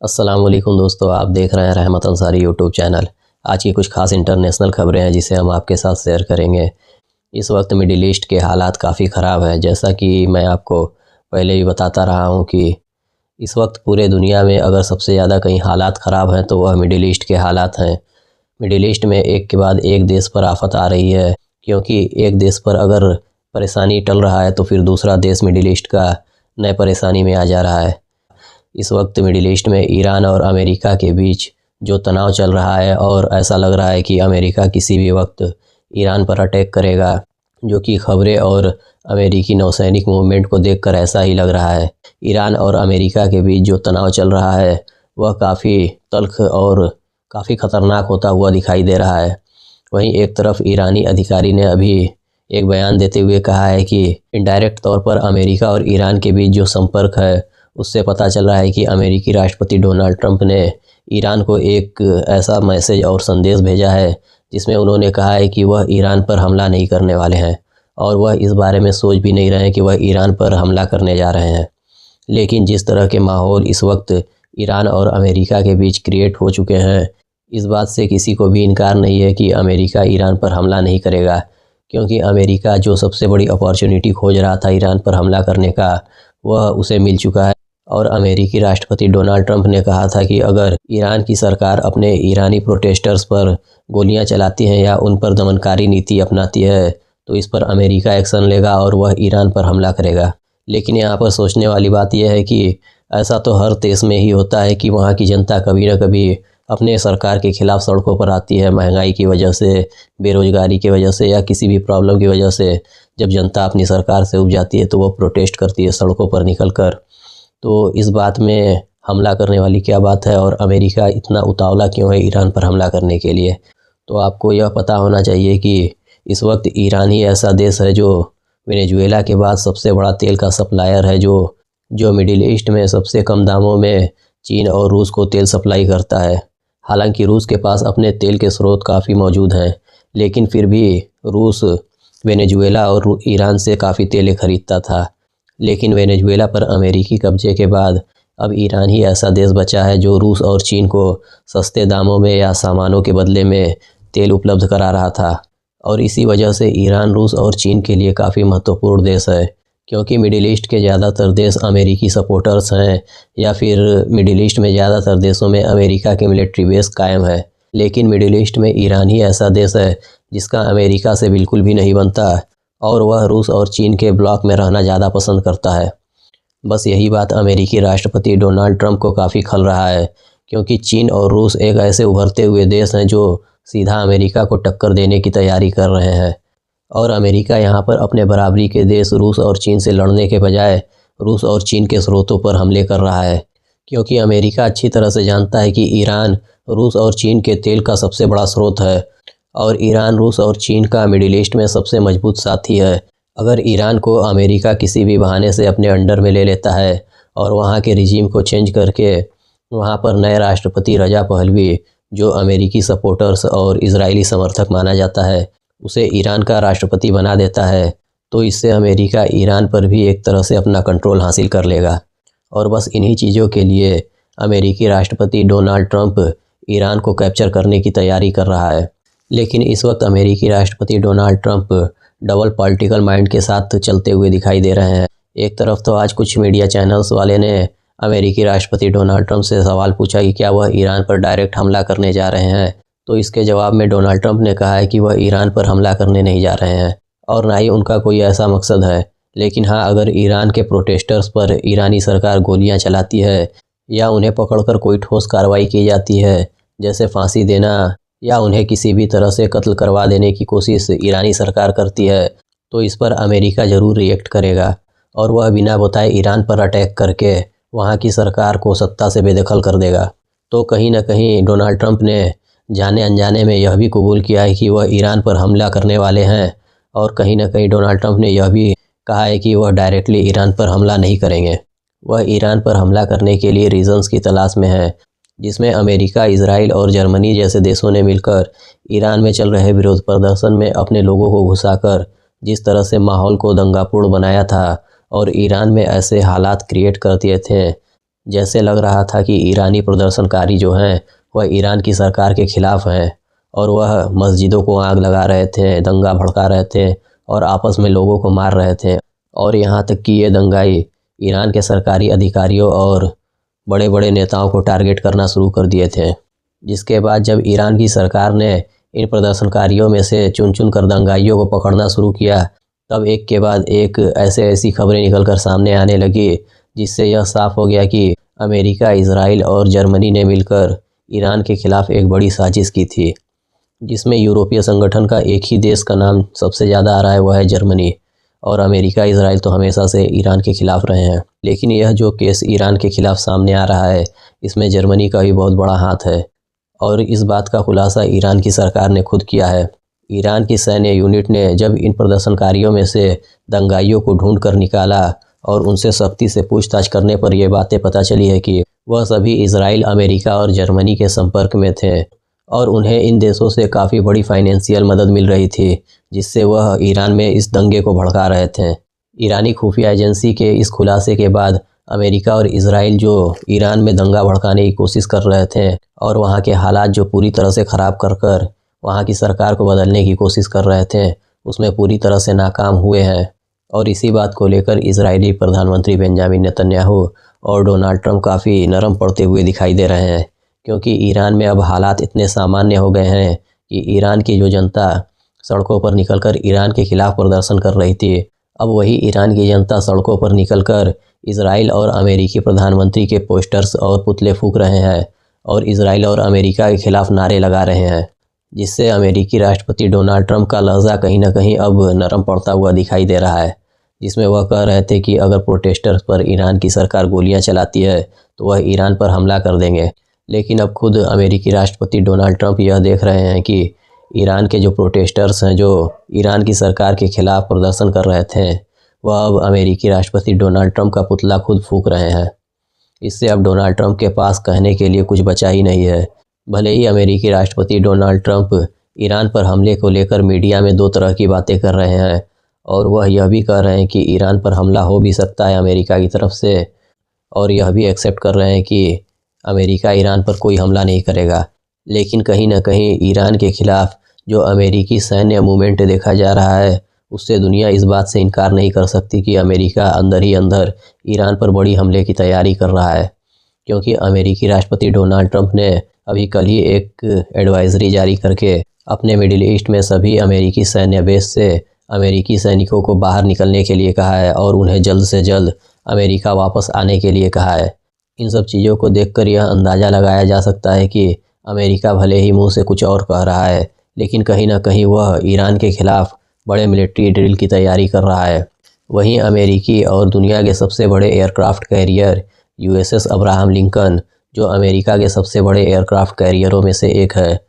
अस्सलामुअलैकुम दोस्तों, आप देख रहे हैं रहमत अंसारी यूट्यूब चैनल। आज की कुछ खास इंटरनेशनल खबरें हैं जिसे हम आपके साथ शेयर करेंगे। इस वक्त मिडिल ईस्ट के हालात काफ़ी ख़राब हैं। जैसा कि मैं आपको पहले ही बताता रहा हूं कि इस वक्त पूरे दुनिया में अगर सबसे ज़्यादा कहीं हालात ख़राब हैं तो वह मिडिल ईस्ट के हालात हैं। मिडिल ईस्ट में एक के बाद एक देश पर आफत आ रही है, क्योंकि एक देश पर अगर परेशानी टल रहा है तो फिर दूसरा देश मिडिल ईस्ट का नए परेशानी में आ जा रहा है। इस वक्त मिडिल ईस्ट में ईरान और अमेरिका के बीच जो तनाव चल रहा है, और ऐसा लग रहा है कि अमेरिका किसी भी वक्त ईरान पर अटैक करेगा, जो कि खबरें और अमेरिकी नौसैनिक मूवमेंट को देखकर ऐसा ही लग रहा है। ईरान और अमेरिका के बीच जो तनाव चल रहा है वह काफ़ी तल्ख और काफ़ी ख़तरनाक होता हुआ दिखाई दे रहा है। वहीं एक तरफ ईरानी अधिकारी ने अभी एक बयान देते हुए कहा है कि इनडायरेक्ट तौर पर अमेरिका और ईरान के बीच जो संपर्क है उससे पता चल रहा है कि अमेरिकी राष्ट्रपति डोनाल्ड ट्रंप ने ईरान को एक ऐसा मैसेज और संदेश भेजा है जिसमें उन्होंने कहा है कि वह ईरान पर हमला नहीं करने वाले हैं, और वह इस बारे में सोच भी नहीं रहे हैं कि वह ईरान पर हमला करने जा रहे हैं। लेकिन जिस तरह के माहौल इस वक्त ईरान और अमेरिका के बीच क्रिएट हो चुके हैं, इस बात से किसी को भी इनकार नहीं है कि अमेरिका ईरान पर हमला नहीं करेगा, क्योंकि अमेरिका जो सबसे बड़ी अपॉर्चुनिटी खोज रहा था ईरान पर हमला करने का, वह उसे मिल चुका है। और अमेरिकी राष्ट्रपति डोनाल्ड ट्रंप ने कहा था कि अगर ईरान की सरकार अपने ईरानी प्रोटेस्टर्स पर गोलियां चलाती हैं या उन पर दमनकारी नीति अपनाती है तो इस पर अमेरिका एक्शन लेगा और वह ईरान पर हमला करेगा। लेकिन यहाँ पर सोचने वाली बात यह है कि ऐसा तो हर देश में ही होता है कि वहाँ की जनता कभी न कभी अपने सरकार के खिलाफ सड़कों पर आती है, महंगाई की वजह से, बेरोजगारी की वजह से या किसी भी प्रॉब्लम की वजह से। जब जनता अपनी सरकार से उब जाती है तो वो प्रोटेस्ट करती है सड़कों पर निकल कर। तो इस बात में हमला करने वाली क्या बात है, और अमेरिका इतना उतावला क्यों है ईरान पर हमला करने के लिए? तो आपको यह पता होना चाहिए कि इस वक्त ईरान ही ऐसा देश है जो वेनेजुएला के बाद सबसे बड़ा तेल का सप्लायर है, जो मिडिल ईस्ट में सबसे कम दामों में चीन और रूस को तेल सप्लाई करता है। हालांकि रूस के पास अपने तेल के स्रोत काफ़ी मौजूद हैं, लेकिन फिर भी रूस वेनेजुएला और ईरान से काफ़ी तेलें खरीदता था। लेकिन वेनेजुएला पर अमेरिकी कब्जे के बाद अब ईरान ही ऐसा देश बचा है जो रूस और चीन को सस्ते दामों में या सामानों के बदले में तेल उपलब्ध करा रहा था। और इसी वजह से ईरान रूस और चीन के लिए काफ़ी महत्वपूर्ण देश है, क्योंकि मिडिल ईस्ट के ज़्यादातर देश अमेरिकी सपोर्टर्स हैं, या फिर मिडिल ईस्ट में ज़्यादातर देशों में अमेरिका के मिलिट्री बेस कायम है। लेकिन मिडिल ईस्ट में ईरान ही ऐसा देश है जिसका अमेरिका से बिल्कुल भी नहीं बनता, और वह रूस और चीन के ब्लॉक में रहना ज़्यादा पसंद करता है। बस यही बात अमेरिकी राष्ट्रपति डोनाल्ड ट्रंप को काफ़ी खल रहा है, क्योंकि चीन और रूस एक ऐसे उभरते हुए देश हैं जो सीधा अमेरिका को टक्कर देने की तैयारी कर रहे हैं। और अमेरिका यहाँ पर अपने बराबरी के देश रूस और चीन से लड़ने के बजाय रूस और चीन के स्रोतों पर हमले कर रहा है, क्योंकि अमेरिका अच्छी तरह से जानता है कि ईरान रूस और चीन के तेल का सबसे बड़ा स्रोत है, और ईरान रूस और चीन का मिडिल ईस्ट में सबसे मजबूत साथी है। अगर ईरान को अमेरिका किसी भी बहाने से अपने अंडर में ले लेता है और वहाँ के रिजीम को चेंज करके वहाँ पर नए राष्ट्रपति रजा पहलवी, जो अमेरिकी सपोर्टर्स और इजरायली समर्थक माना जाता है, उसे ईरान का राष्ट्रपति बना देता है, तो इससे अमेरिका ईरान पर भी एक तरह से अपना कंट्रोल हासिल कर लेगा। और बस इन्हीं चीज़ों के लिए अमेरिकी राष्ट्रपति डोनाल्ड ट्रंप ईरान को कैप्चर करने की तैयारी कर रहा है। लेकिन इस वक्त अमेरिकी राष्ट्रपति Donald Trump double political mind के साथ चलते हुए दिखाई दे रहे हैं। एक तरफ तो आज कुछ मीडिया चैनल्स वाले ने अमेरिकी राष्ट्रपति डोनाल्ड ट्रंप से सवाल पूछा कि क्या वह ईरान पर डायरेक्ट हमला करने जा रहे हैं, तो इसके जवाब में डोनाल्ड ट्रंप ने कहा है कि वह ईरान पर हमला करने नहीं जा रहे हैं, और ना ही उनका कोई ऐसा मकसद है। लेकिन हाँ, अगर ईरान के प्रोटेस्टर्स पर ईरानी सरकार गोलियाँ चलाती है या उन्हें पकड़कर कोई ठोस कार्रवाई की जाती है, जैसे फांसी देना या उन्हें किसी भी तरह से कत्ल करवा देने की कोशिश ईरानी सरकार करती है, तो इस पर अमेरिका ज़रूर रिएक्ट करेगा, और वह बिना बताए ईरान पर अटैक करके वहाँ की सरकार को सत्ता से बेदखल कर देगा। तो कहीं ना कहीं डोनाल्ड ट्रंप ने जाने अनजाने में यह भी कबूल किया है कि वह ईरान पर हमला करने वाले हैं, और कहीं ना कहीं डोनाल्ड ट्रंप ने यह भी कहा है कि वह डायरेक्टली ईरान पर हमला नहीं करेंगे। वह ईरान पर हमला करने के लिए रीजन्स की तलाश में है, जिसमें अमेरिका, इजराइल और जर्मनी जैसे देशों ने मिलकर ईरान में चल रहे विरोध प्रदर्शन में अपने लोगों को घुसाकर जिस तरह से माहौल को दंगापूर्ण बनाया था और ईरान में ऐसे हालात क्रिएट कर दिए थे जैसे लग रहा था कि ईरानी प्रदर्शनकारी जो हैं वह ईरान की सरकार के खिलाफ हैं और वह मस्जिदों को आग लगा रहे थे, दंगा भड़का रहे थे और आपस में लोगों को मार रहे थे। और यहाँ तक कि ये दंगाई ईरान के सरकारी अधिकारियों और बड़े बड़े नेताओं को टारगेट करना शुरू कर दिए थे। जिसके बाद जब ईरान की सरकार ने इन प्रदर्शनकारियों में से चुन चुन कर दंगाइयों को पकड़ना शुरू किया, तब एक के बाद एक ऐसी खबरें निकलकर सामने आने लगी जिससे यह साफ हो गया कि अमेरिका, इजराइल और जर्मनी ने मिलकर ईरान के खिलाफ एक बड़ी साजिश की थी, जिसमें यूरोपीय संगठन का एक ही देश का नाम सबसे ज़्यादा आ रहा है, वह है जर्मनी। और अमेरिका, इजराइल तो हमेशा से ईरान के खिलाफ रहे हैं, लेकिन यह जो केस ईरान के खिलाफ सामने आ रहा है इसमें जर्मनी का भी बहुत बड़ा हाथ है। और इस बात का खुलासा ईरान की सरकार ने खुद किया है। ईरान की सैन्य यूनिट ने जब इन प्रदर्शनकारियों में से दंगाइयों को ढूंढ कर निकाला और उनसे सख्ती से पूछताछ करने पर यह बातें पता चली है कि वह सभी इजराइल, अमेरिका और जर्मनी के संपर्क में थे और उन्हें इन देशों से काफ़ी बड़ी फाइनेंशियल मदद मिल रही थी, जिससे वह ईरान में इस दंगे को भड़का रहे थे। ईरानी खुफिया एजेंसी के इस खुलासे के बाद अमेरिका और इजराइल जो ईरान में दंगा भड़काने की कोशिश कर रहे थे और वहाँ के हालात जो पूरी तरह से ख़राब कर कर वहाँ की सरकार को बदलने की कोशिश कर रहे थे, उसमें पूरी तरह से नाकाम हुए हैं। और इसी बात को लेकर इजरायली प्रधानमंत्री बेंजामिन नेतन्याहू और डोनाल्ड ट्रंप काफ़ी नरम पड़ते हुए दिखाई दे रहे हैं, क्योंकि ईरान में अब हालात इतने सामान्य हो गए हैं कि ईरान की जो जनता सड़कों पर निकलकर ईरान के खिलाफ प्रदर्शन कर रही थी, अब वही ईरान की जनता सड़कों पर निकलकर इजराइल और अमेरिकी प्रधानमंत्री के पोस्टर्स और पुतले फूंक रहे हैं और इजराइल और अमेरिका के खिलाफ नारे लगा रहे हैं, जिससे अमेरिकी राष्ट्रपति डोनाल्ड ट्रंप का लहजा कहीं ना कहीं अब नरम पड़ता हुआ दिखाई दे रहा है। जिसमें वह कह रहे थे कि अगर प्रोटेस्टर्स पर ईरान की सरकार गोलियां चलाती है तो वह ईरान पर हमला कर देंगे। लेकिन अब खुद अमेरिकी राष्ट्रपति डोनाल्ड ट्रंप यह देख रहे हैं कि ईरान के जो प्रोटेस्टर्स हैं, जो ईरान की सरकार के खिलाफ प्रदर्शन कर रहे थे, वह अब अमेरिकी राष्ट्रपति डोनाल्ड ट्रंप का पुतला खुद फूंक रहे हैं। इससे अब डोनाल्ड ट्रंप के पास कहने के लिए कुछ बचा ही नहीं है। भले ही अमेरिकी राष्ट्रपति डोनाल्ड ट्रंप ईरान पर हमले को लेकर मीडिया में दो तरह की बातें कर रहे हैं, और वह यह भी कह रहे हैं कि ईरान पर हमला हो भी सकता है अमेरिका की तरफ से, और यह भी एक्सेप्ट कर रहे हैं कि अमेरिका ईरान पर कोई हमला नहीं करेगा। लेकिन कहीं ना कहीं ईरान के खिलाफ जो अमेरिकी सैन्य मूवमेंट देखा जा रहा है, उससे दुनिया इस बात से इनकार नहीं कर सकती कि अमेरिका अंदर ही अंदर ईरान पर बड़ी हमले की तैयारी कर रहा है। क्योंकि अमेरिकी राष्ट्रपति डोनाल्ड ट्रंप ने अभी कल ही एक एडवाइजरी जारी करके अपने मिडिल ईस्ट में सभी अमेरिकी सैन्य बेस से अमेरिकी सैनिकों को बाहर निकलने के लिए कहा है और उन्हें जल्द से जल्द अमेरिका वापस आने के लिए कहा है। इन सब चीज़ों को देखकर यह अंदाज़ा लगाया जा सकता है कि अमेरिका भले ही मुंह से कुछ और कह रहा है, लेकिन कहीं ना कहीं वह ईरान के खिलाफ बड़े मिलिट्री ड्रिल की तैयारी कर रहा है। वहीं अमेरिकी और दुनिया के सबसे बड़े aircraft carrier USS Abraham Lincoln, जो अमेरिका के सबसे बड़े एयरक्राफ्ट कैरियरों में से एक है,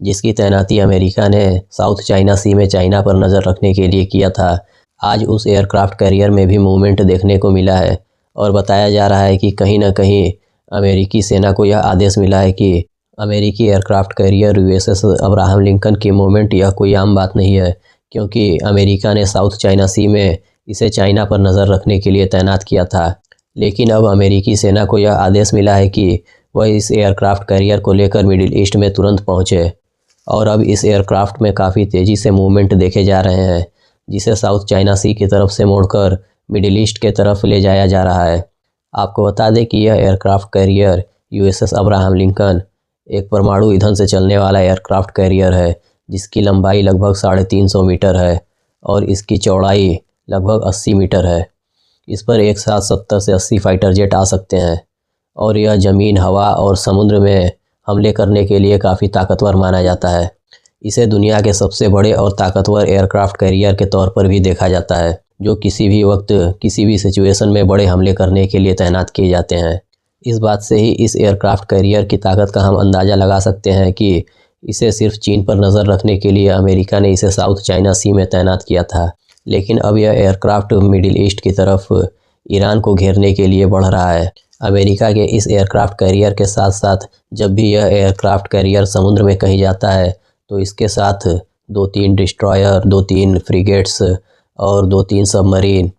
जिसकी तैनाती अमेरिका ने साउथ चाइना सी में चाइना पर नज़र रखने के लिए किया था, आज उस एयरक्राफ्ट कैरियर में भी मूवमेंट देखने को मिला है। और बताया जा रहा है कि कहीं ना कहीं अमेरिकी सेना को यह आदेश मिला है कि अमेरिकी aircraft carrier USS Abraham Lincoln की मूवमेंट यह कोई आम बात नहीं है, क्योंकि अमेरिका ने साउथ चाइना सी में इसे चाइना पर नज़र रखने के लिए तैनात किया था। लेकिन अब अमेरिकी सेना को यह आदेश मिला है कि वह इस एयरक्राफ्ट कैरियर को लेकर मिडिल ईस्ट में तुरंत पहुंचे, और अब इस एयरक्राफ्ट में काफ़ी तेज़ी से मूवमेंट देखे जा रहे हैं, जिसे साउथ चाइना सी की तरफ से मोड़कर मिडिल ईस्ट के तरफ ले जाया जा रहा है। आपको बता दें कि यह aircraft carrier USS Abraham Lincoln एक परमाणु ईंधन से चलने वाला एयरक्राफ्ट कैरियर है, जिसकी लंबाई लगभग 350 मीटर है और इसकी चौड़ाई लगभग 80 मीटर है। इस पर एक साथ 70 से 80 फाइटर जेट आ सकते हैं, और यह ज़मीन, हवा और समुद्र में हमले करने के लिए काफ़ी ताकतवर माना जाता है। इसे दुनिया के सबसे बड़े और ताकतवर एयरक्राफ्ट कैरियर के तौर पर भी देखा जाता है, जो किसी भी वक्त किसी भी सिचुएशन में बड़े हमले करने के लिए तैनात किए जाते हैं। इस बात से ही इस एयरक्राफ्ट कैरियर की ताकत का हम अंदाज़ा लगा सकते हैं कि इसे सिर्फ चीन पर नज़र रखने के लिए अमेरिका ने इसे साउथ चाइना सी में तैनात किया था, लेकिन अब यह एयरक्राफ्ट मिडिल ईस्ट की तरफ ईरान को घेरने के लिए बढ़ रहा है। अमेरिका के इस एयरक्राफ्ट कैरियर के साथ साथ जब भी यह एयरक्राफ्ट कैरियर समुद्र में कहीं जाता है तो इसके साथ 2-3 डिस्ट्रॉयर, 2-3 फ्रिगेट्स और 2-3 सबमरीन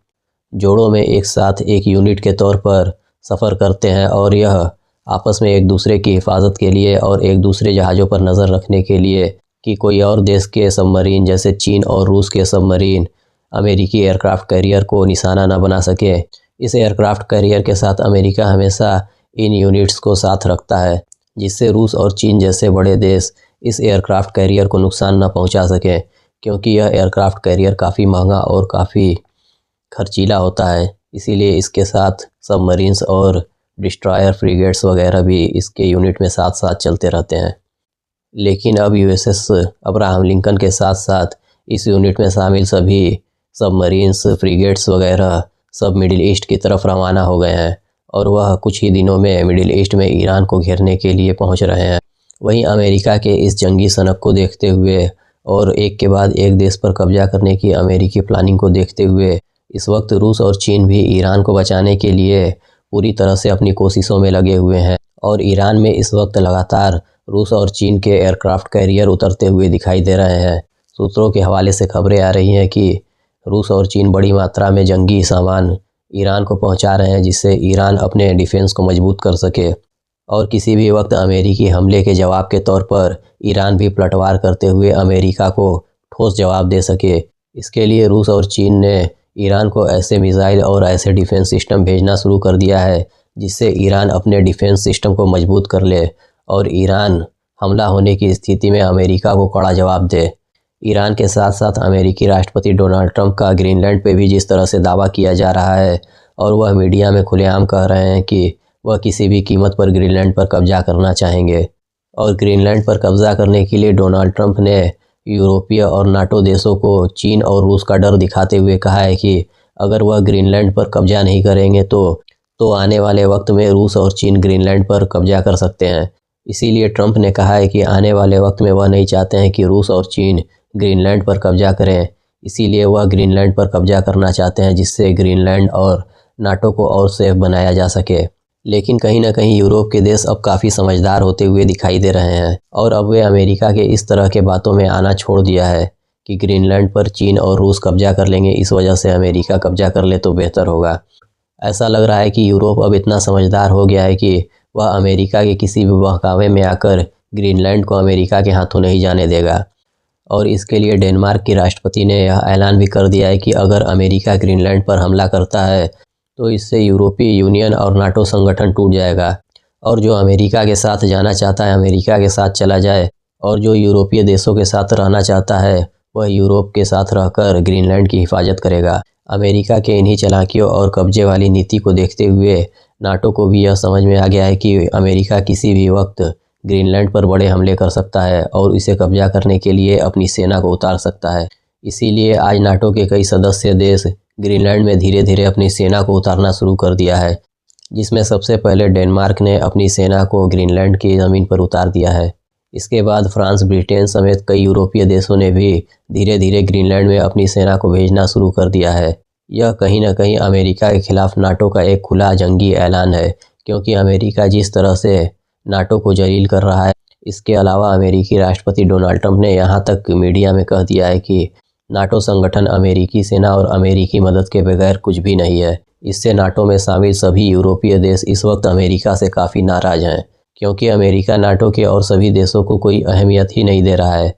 जोड़ों में एक साथ एक यूनिट के तौर पर सफ़र करते हैं और यह आपस में एक दूसरे की हिफाजत के लिए और एक दूसरे जहाज़ों पर नज़र रखने के लिए कि कोई और देश के सबमरीन जैसे चीन और रूस के सबमरीन अमेरिकी एयरक्राफ्ट कैरियर को निशाना न बना सके। इस एयरक्राफ्ट कैरियर के साथ अमेरिका हमेशा इन यूनिट्स को साथ रखता है, जिससे रूस और चीन जैसे बड़े देश इस एयरक्राफ्ट कैरियर को नुकसान न पहुंचा सकें, क्योंकि यह एयरक्राफ्ट कैरियर काफ़ी महंगा और काफ़ी खर्चीला होता है। इसीलिए इसके साथ सबमरीन्स और डिस्ट्रॉयर फ्रिगेट्स वगैरह भी इसके यूनिट में साथ साथ चलते रहते हैं। लेकिन अब यूएसएस अब्राहम लिंकन के साथ साथ इस यूनिट में शामिल सभी सबमरीन्स फ्रिगेट्स वगैरह सब मिडिल ईस्ट की तरफ रवाना हो गए हैं और वह कुछ ही दिनों में मिडिल ईस्ट में ईरान को घेरने के लिए पहुंच रहे हैं। वहीं अमेरिका के इस जंगी सनक को देखते हुए और एक के बाद एक देश पर कब्जा करने की अमेरिकी प्लानिंग को देखते हुए इस वक्त रूस और चीन भी ईरान को बचाने के लिए पूरी तरह से अपनी कोशिशों में लगे हुए हैं और ईरान में इस वक्त लगातार रूस और चीन के एयरक्राफ्ट कैरियर उतरते हुए दिखाई दे रहे हैं। सूत्रों के हवाले से खबरें आ रही हैं कि रूस और चीन बड़ी मात्रा में जंगी सामान ईरान को पहुंचा रहे हैं, जिससे ईरान अपने डिफेंस को मजबूत कर सके और किसी भी वक्त अमेरिकी हमले के जवाब के तौर पर ईरान भी पलटवार करते हुए अमेरिका को ठोस जवाब दे सके। इसके लिए रूस और चीन ने ईरान को ऐसे मिसाइल और ऐसे डिफेंस सिस्टम भेजना शुरू कर दिया है जिससे ईरान अपने डिफेंस सिस्टम को मजबूत कर ले और ईरान हमला होने की स्थिति में अमेरिका को कड़ा जवाब दे। ईरान के साथ साथ अमेरिकी राष्ट्रपति डोनाल्ड ट्रंप का ग्रीनलैंड पे भी जिस तरह से दावा किया जा रहा है और वह मीडिया में खुलेआम कह रहे हैं कि वह किसी भी कीमत पर ग्रीनलैंड पर कब्जा करना चाहेंगे और ग्रीनलैंड पर कब्जा करने के लिए डोनाल्ड ट्रंप ने यूरोपीय और नाटो देशों को चीन और रूस का डर दिखाते हुए कहा है कि अगर वह ग्रीनलैंड पर कब्जा नहीं करेंगे तो आने वाले वक्त में रूस और चीन ग्रीनलैंड पर कब्जा कर सकते हैं। इसीलिए ट्रंप ने कहा है कि आने वाले वक्त में वह नहीं चाहते हैं कि रूस और चीन ग्रीनलैंड पर कब्जा करें, इसीलिए वह ग्रीनलैंड पर कब्जा करना चाहते हैं जिससे ग्रीनलैंड और नाटो को और सेफ बनाया जा सके। लेकिन कहीं ना कहीं यूरोप के देश अब काफ़ी समझदार होते हुए दिखाई दे रहे हैं और अब वे अमेरिका के इस तरह के बातों में आना छोड़ दिया है कि ग्रीनलैंड पर चीन और रूस कब्जा कर लेंगे, इस वजह से अमेरिका कब्जा कर ले तो बेहतर होगा। ऐसा लग रहा है कि यूरोप अब इतना समझदार हो गया है कि वह अमेरिका के किसी भी बहकावे में आकर ग्रीनलैंड को अमेरिका के हाथों नहीं जाने देगा। और इसके लिए डेनमार्क की राष्ट्रपति ने यह ऐलान भी कर दिया है कि अगर अमेरिका ग्रीनलैंड पर हमला करता है तो इससे यूरोपीय यूनियन और नाटो संगठन टूट जाएगा और जो अमेरिका के साथ जाना चाहता है अमेरिका के साथ चला जाए और जो यूरोपीय देशों के साथ रहना चाहता है वह यूरोप के साथ रहकर ग्रीनलैंड की हिफाजत करेगा। अमेरिका के इन्हीं चालाकियों और कब्जे वाली नीति को देखते हुए नाटो को भी यह समझ में आ गया है कि अमेरिका किसी भी वक्त ग्रीनलैंड पर बड़े हमले कर सकता है और इसे कब्जा करने के लिए अपनी सेना को उतार सकता है। इसीलिए आज नाटो के कई सदस्य देश ग्रीनलैंड में धीरे धीरे अपनी सेना को उतारना शुरू कर दिया है, जिसमें सबसे पहले डेनमार्क ने अपनी सेना को ग्रीनलैंड की ज़मीन पर उतार दिया है। इसके बाद फ्रांस, ब्रिटेन समेत कई यूरोपीय देशों ने भी धीरे धीरे ग्रीनलैंड में अपनी सेना को भेजना शुरू कर दिया है। यह कहीं ना कहीं अमेरिका के खिलाफ नाटो का एक खुला जंगी ऐलान है, क्योंकि अमेरिका जिस तरह से नाटो को जलील कर रहा है, इसके अलावा अमेरिकी राष्ट्रपति डोनाल्ड ट्रंप ने यहाँ तक मीडिया में कह दिया है कि नाटो संगठन अमेरिकी सेना और अमेरिकी मदद के बगैर कुछ भी नहीं है। इससे नाटो में शामिल सभी यूरोपीय देश इस वक्त अमेरिका से काफ़ी नाराज़ हैं, क्योंकि अमेरिका नाटो के और सभी देशों को कोई अहमियत ही नहीं दे रहा है